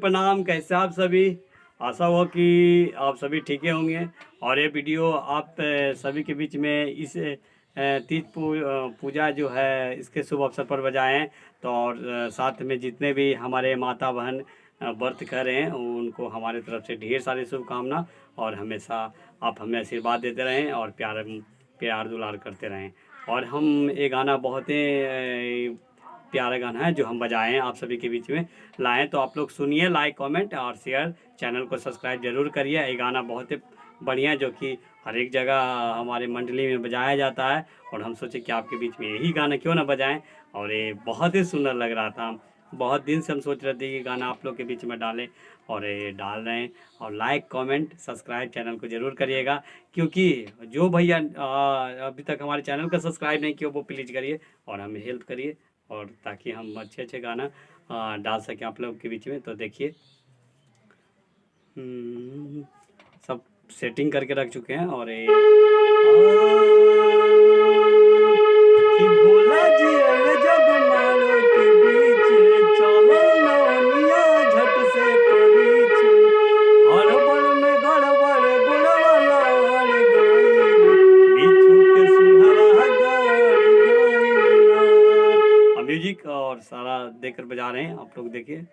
प्रणाम। कैसे आप सभी? आशा हो कि आप सभी ठीक ही होंगे। और ये वीडियो आप सभी के बीच में इस तीज पूजा जो है इसके शुभ अवसर पर बजाएं। तो और साथ में जितने भी हमारे माता बहन व्रत कर रहे हैं उनको हमारे तरफ से ढेर सारी शुभकामना। और हमेशा आप हमें आशीर्वाद देते रहें और प्यार प्यार दुलार करते रहें। और हम ये गाना बहुत ही प्यारा गाना है जो हम बजाएं आप सभी के बीच में लाएं। तो आप लोग सुनिए, लाइक कमेंट और शेयर, चैनल को सब्सक्राइब जरूर करिए। ये गाना बहुत ही बढ़िया जो कि हर एक जगह हमारे मंडली में बजाया जाता है। और हम सोचे कि आपके बीच में यही गाना क्यों ना बजाएं। और ये बहुत ही सुंदर लग रहा था। बहुत दिन से हम सोच रहे थे कि गाना आप लोग के बीच में डालें और ये डाल रहे हैं। और लाइक कमेंट सब्सक्राइब चैनल को ज़रूर करिएगा, क्योंकि जो भैया अभी तक हमारे चैनल को सब्सक्राइब नहीं किया वो प्लीज़ करिए और हमें हेल्प करिए, और ताकि हम अच्छे अच्छे गाना डाल सकें आप लोग के बीच में। तो देखिए सब सेटिंग करके रख चुके हैं। और ये कि भोला जी अरे जब मारो के बीच चलो नौनिया झट से परिचे हड़बड़ में गड़बड़ गुड़वाला हर गई बिच्छू के सुहावा गड़ गई। म्यूजिक और सारा देकर बजा रहे हैं, आप लोग देखिए।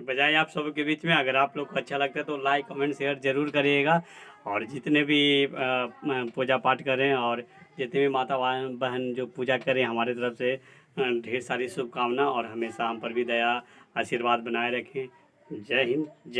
बजाय आप सब के बीच में। अगर आप लोग को अच्छा लगता है तो लाइक कमेंट शेयर जरूर करिएगा। और जितने भी पूजा पाठ करें और जितने भी माता बहन जो पूजा करें हमारे तरफ से ढेर सारी शुभकामना। और हमेशा हम पर भी दया आशीर्वाद बनाए रखें। जय हिंद, जय